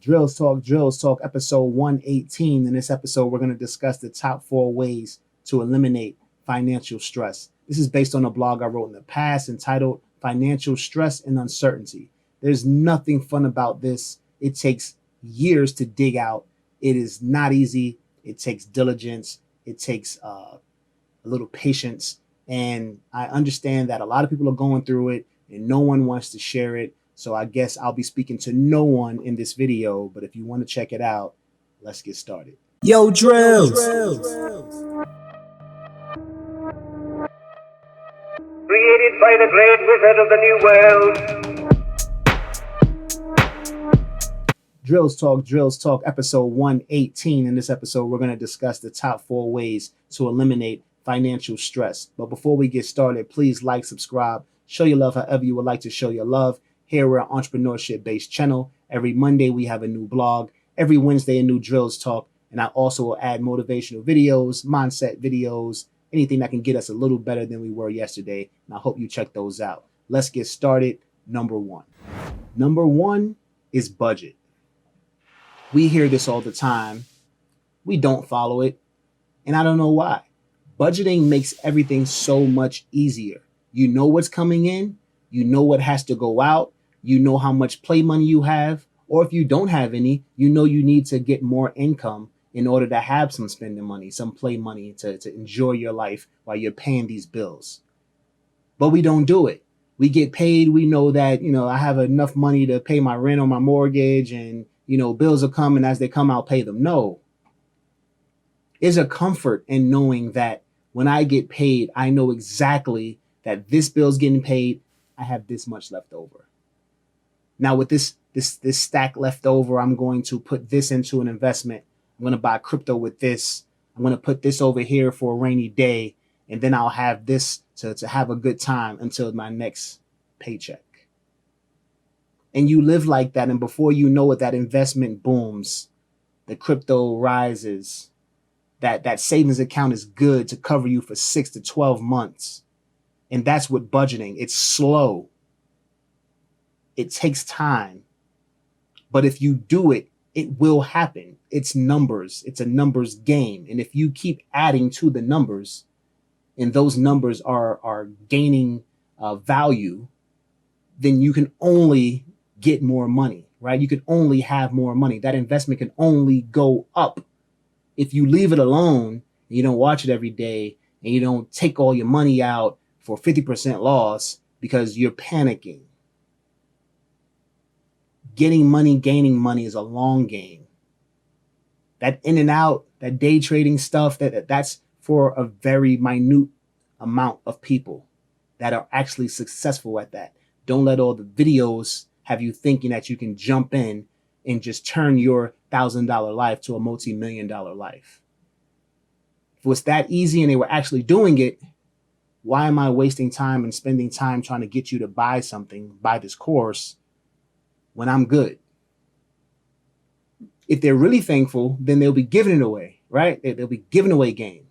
Drills Talk, episode 118. In this episode, we're going to discuss the top 4 ways to eliminate financial stress. This is based on a blog I wrote in the past entitled Financial Stress and Uncertainty. There's nothing fun about this. It takes years to dig out. It is not easy. It takes diligence. It takes a little patience. And I understand that a lot of people are going through it and no one wants to share it. So I guess I'll be speaking to no one in this video, but if you want to check it out, let's get started. Yo, Drills. Created by the great wizard of the new world. Drills Talk, episode 118. In this episode, we're going to discuss the top 4 ways to eliminate financial stress. But before we get started, please like, subscribe, show your love however you would like to show your love. Here we're an entrepreneurship-based channel. Every Monday we have a new blog. Every Wednesday a new Drills Talk. And I also will add motivational videos, mindset videos, anything that can get us a little better than we were yesterday. And I hope you check those out. Let's get started. Number one is budget. We hear this all the time. We don't follow it. And I don't know why. Budgeting makes everything so much easier. You know what's coming in. You know what has to go out. You know how much play money you have, or if you don't have any, you know you need to get more income in order to have some spending money, some play money to enjoy your life while you're paying these bills. But we don't do it. We get paid. We know that, I have enough money to pay my rent or my mortgage and, bills will come and as they come, I'll pay them. No. There's a comfort in knowing that when I get paid, I know exactly that this bill's getting paid. I have this much left over. Now with this stack left over, I'm going to put this into an investment. I'm going to buy crypto with this. I'm going to put this over here for a rainy day. And then I'll have this to have a good time until my next paycheck. And you live like that. And before you know it, that investment booms. The crypto rises. That savings account is good to cover you for 6 to 12 months. And that's what budgeting. It's slow. It takes time. But if you do it, it will happen. It's numbers. It's a numbers game. And if you keep adding to the numbers and those numbers are gaining value, then you can only get more money, right? You can only have more money. That investment can only go up. If you leave it alone, and you don't watch it every day, and you don't take all your money out for 50% loss because you're panicking. Getting money, gaining money is a long game. That in and out, that day trading stuff, that's for a very minute amount of people that are actually successful at that. Don't let all the videos have you thinking that you can jump in and just turn your $1,000 life to a multi-million-dollar life. If it was that easy and they were actually doing it, why am I wasting time and spending time trying to get you to buy something, buy this course, when I'm good? If they're really thankful, then they'll be giving it away, right? They'll be giving away game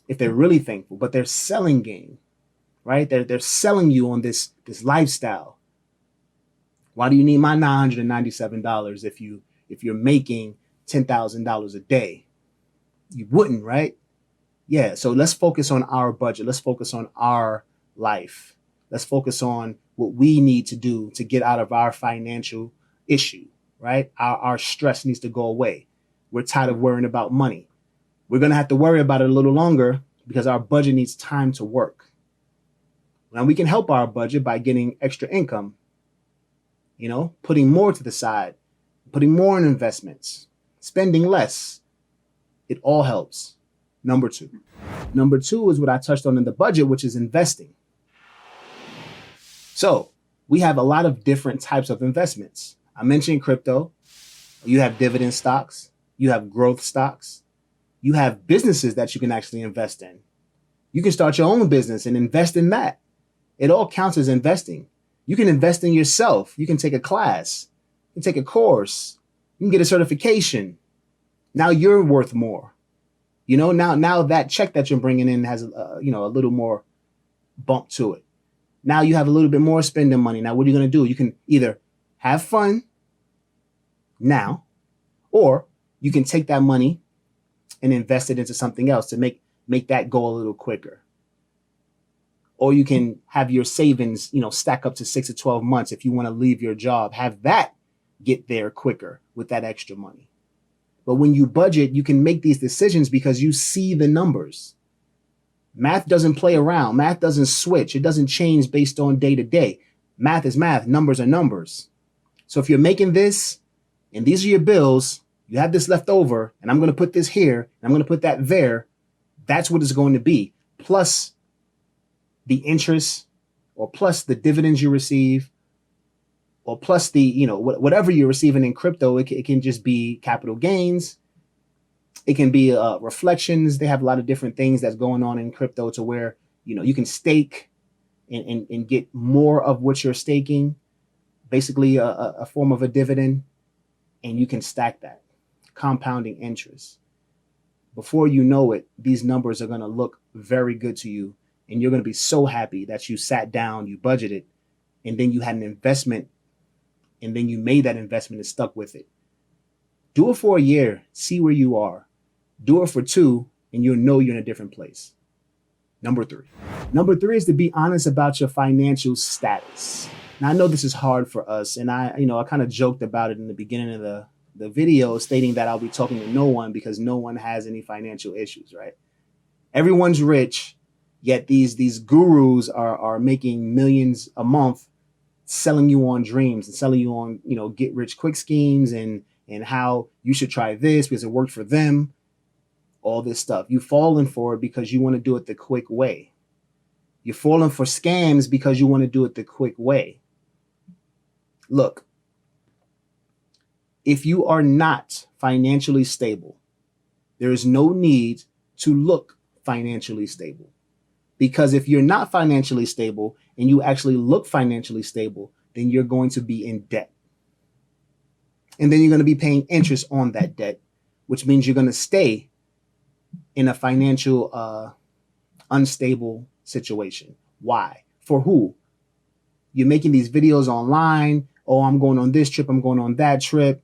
if they're really thankful, but they're selling game, right? They're selling you on this lifestyle. Why do you need my $997 if you're making $10,000 a day? You wouldn't, right? Yeah, so let's focus on our budget. Let's focus on our life. Let's focus on what we need to do to get out of our financial issue, right? Our stress needs to go away. We're tired of worrying about money. We're going to have to worry about it a little longer because our budget needs time to work. Now we can help our budget by getting extra income, putting more to the side, putting more in investments, spending less. It all helps. Number two is what I touched on in the budget, which is investing. So we have a lot of different types of investments. I mentioned crypto. You have dividend stocks. You have growth stocks. You have businesses that you can actually invest in. You can start your own business and invest in that. It all counts as investing. You can invest in yourself. You can take a class. You can take a course. You can get a certification. Now you're worth more. Now that check that you're bringing in has a little more bump to it. Now you have a little bit more spending money. Now what are you going to do? You can either have fun, now, or you can take that money and invest it into something else to make that go a little quicker. Or you can have your savings, stack up to 6 to 12 months. If you want to leave your job, have that get there quicker with that extra money. But when you budget, you can make these decisions because you see the numbers. Math doesn't play around. Math doesn't switch. It doesn't change based on day to day. Math is math. Numbers are numbers. So if you're making this and these are your bills, you have this left over, and I'm going to put this here, and I'm going to put that there, that's what it's going to be. Plus the interest, or plus the dividends you receive, or plus the, whatever you're receiving in crypto. It can just be capital gains. It can be reflections. They have a lot of different things that's going on in crypto to where, you can stake and get more of what you're staking, basically a form of a dividend, and you can stack that. Compounding interest. Before you know it, these numbers are going to look very good to you, and you're going to be so happy that you sat down, you budgeted, and then you had an investment, and then you made that investment and stuck with it. Do it for a year, see where you are. Do it for 2, and you'll know you're in a different place. Number 3. Number 3 is to be honest about your financial status. Now, I know this is hard for us, and I kind of joked about it in the beginning of the video, stating that I'll be talking to no one because no one has any financial issues, right? Everyone's rich, yet these gurus are making millions a month, selling you on dreams and selling you on, get rich quick schemes and how you should try this because it worked for them. All this stuff. You've fallen for it because you want to do it the quick way. You're falling for scams because you want to do it the quick way. Look, if you are not financially stable, there is no need to look financially stable. Because if you're not financially stable and you actually look financially stable, then you're going to be in debt. And then you're going to be paying interest on that debt, which means you're going to stay in a financial unstable situation. Why? For who? You're making these videos online. Oh, I'm going on this trip. I'm going on that trip.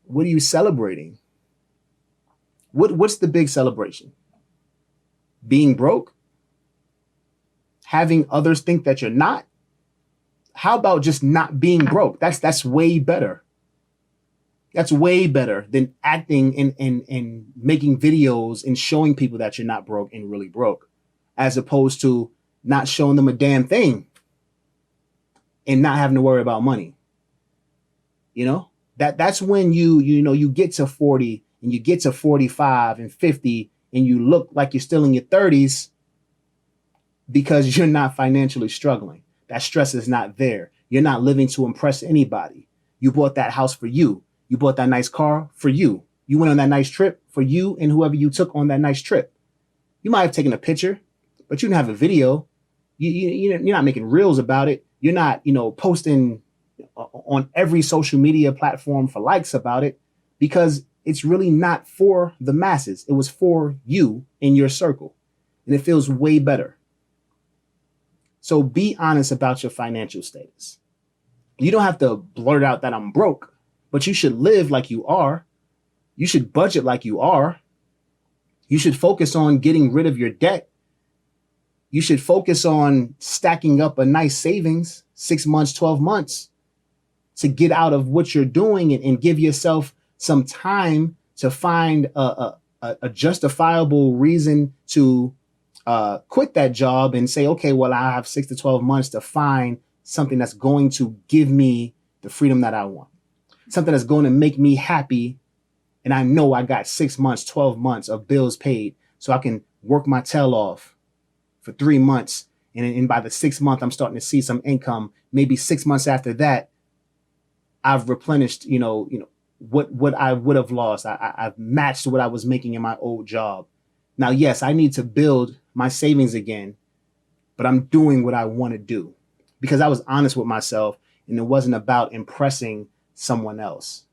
What are you celebrating? What's the big celebration? Being broke? Having others think that you're not? How about just not being broke? That's way better. That's way better than acting and making videos and showing people that you're not broke and really broke, as opposed to not showing them a damn thing and not having to worry about money. That's when you get to 40 and you get to 45 and 50 and you look like you're still in your 30s because you're not financially struggling. That stress is not there. You're not living to impress anybody. You bought that house for you. You bought that nice car for you. You went on that nice trip for you and whoever you took on that nice trip. You might have taken a picture, but you didn't have a video. You're not making reels about it. You're not, posting on every social media platform for likes about it, because it's really not for the masses. It was for you in your circle, and it feels way better. So be honest about your financial status. You don't have to blurt out that I'm broke, but you should live like you are. You should budget like you are. You should focus on getting rid of your debt. You should focus on stacking up a nice savings, 6 months, 12 months, to get out of what you're doing and give yourself some time to find a justifiable reason to quit that job and say, okay, well, I have 6 to 12 months to find something that's going to give me the freedom that I want. Something that's going to make me happy. And I know I got 6 months, 12 months of bills paid, so I can work my tail off for 3 months. And by the 6th month, I'm starting to see some income. Maybe 6 months after that, I've replenished, what I would have lost. I've matched what I was making in my old job. Now, yes, I need to build my savings again, but I'm doing what I want to do because I was honest with myself, and it wasn't about impressing someone else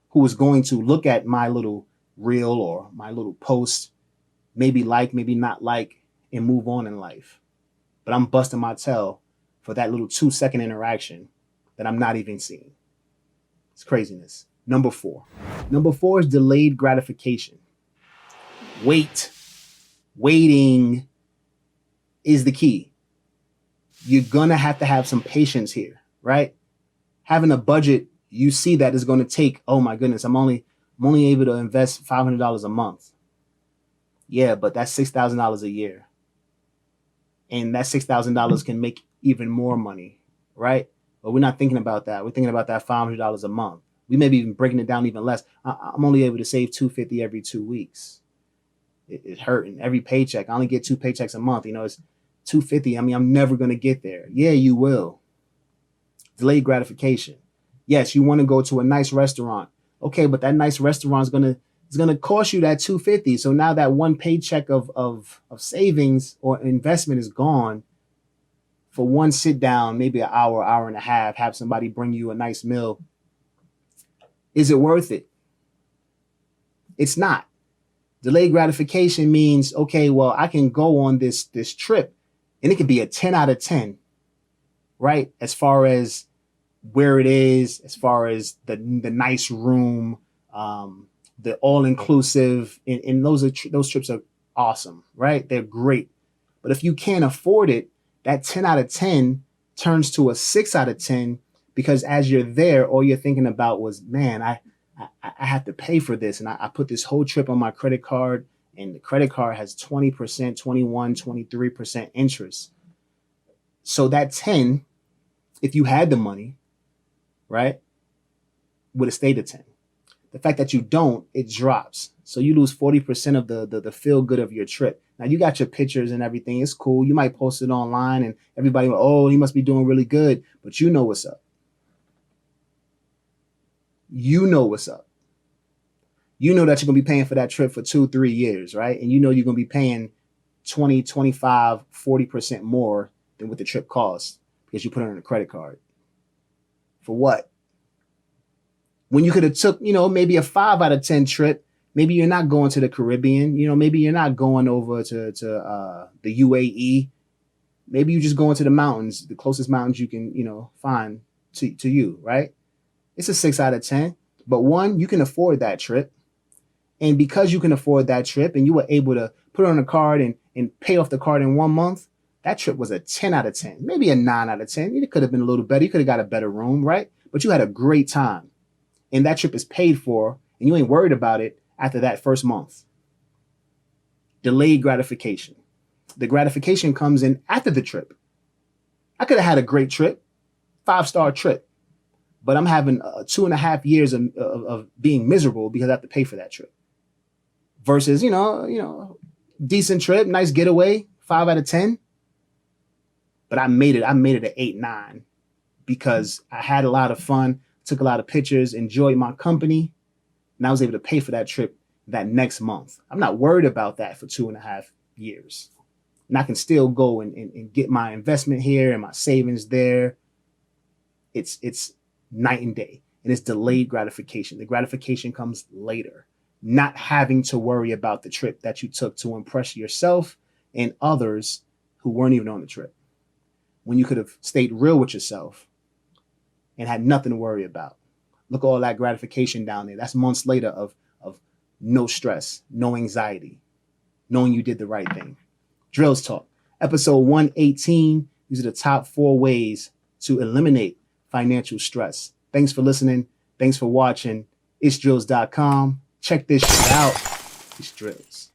who was going to look at my little reel or my little post, maybe like, maybe not like, and move on in life. But I'm busting my tail for that little 2-second interaction that I'm not even seeing. It's craziness. Number four. Number four is delayed gratification. Waiting is the key. You're going to have some patience here, right? Having a budget, you see that is going to take, oh my goodness, I'm only able to invest $500 a month. Yeah, but that's $6,000 a year. And that $6,000 can make even more money, right? But we're not thinking about that. We're thinking about that $500 a month. We may be even breaking it down even less. I'm only able to save $250 every 2 weeks. It's hurting. Every paycheck, I only get 2 paychecks a month. It's $250. I mean, I'm never going to get there. Yeah, you will. Delayed gratification. Yes, you want to go to a nice restaurant. Okay, but that nice restaurant is gonna cost you that $250. So now that one paycheck of savings or investment is gone for one sit down, maybe an hour and a half, have somebody bring you a nice meal. Is it worth it? It's not. Delayed gratification means, okay, well, I can go on this trip and it could be a 10 out of 10, right? As far as where it is, as far as the nice room, the all-inclusive, and those trips are awesome, right? They're great. But if you can't afford it, that 10 out of 10 turns to a 6 out of 10 because as you're there, all you're thinking about was, man, I have to pay for this. And I put this whole trip on my credit card, and the credit card has 20%, 21, 23% interest. So that 10, if you had the money, right, would have stayed at 10. The fact that you don't, it drops. So you lose 40% of the feel good of your trip. Now you got your pictures and everything. It's cool. You might post it online and everybody, oh, he must be doing really good. But you know what's up. You know what's up. You know that you're going to be paying for that trip for 2-3 years, right? And you know you're going to be paying 20, 25, 40% more than what the trip costs because you put it on a credit card. For what? When you could have took, maybe a 5 out of 10 trip, maybe you're not going to the Caribbean, maybe you're not going over to the UAE. Maybe you're just going to the mountains, the closest mountains you can, find to you, right? It's a 6 out of 10. But one, you can afford that trip. And because you can afford that trip and you were able to put it on a card and pay off the card in 1 month, that trip was a 10 out of 10, maybe a 9 out of 10. It could have been a little better. You could have got a better room, right? But you had a great time. And that trip is paid for, and you ain't worried about it after that first month. Delayed gratification. The gratification comes in after the trip. I could have had a great trip, 5-star trip, but I'm having 2.5 years of being miserable because I have to pay for that trip. Versus, decent trip, nice getaway, 5 out of 10. But I made it an 8, 9 because I had a lot of fun, took a lot of pictures, enjoyed my company, and I was able to pay for that trip that next month. I'm not worried about that for 2.5 years. And I can still go and get my investment here and my savings there. It's night and day. And it's delayed gratification. The gratification comes later. Not having to worry about the trip that you took to impress yourself and others who weren't even on the trip. When you could have stayed real with yourself and had nothing to worry about. Look at all that gratification down there. That's months later of no stress, no anxiety, knowing you did the right thing. Drills Talk, episode 118. These are the top 4 ways to eliminate financial stress. Thanks for listening. Thanks for watching. It's drills.com. Check this shit out. It's Drills.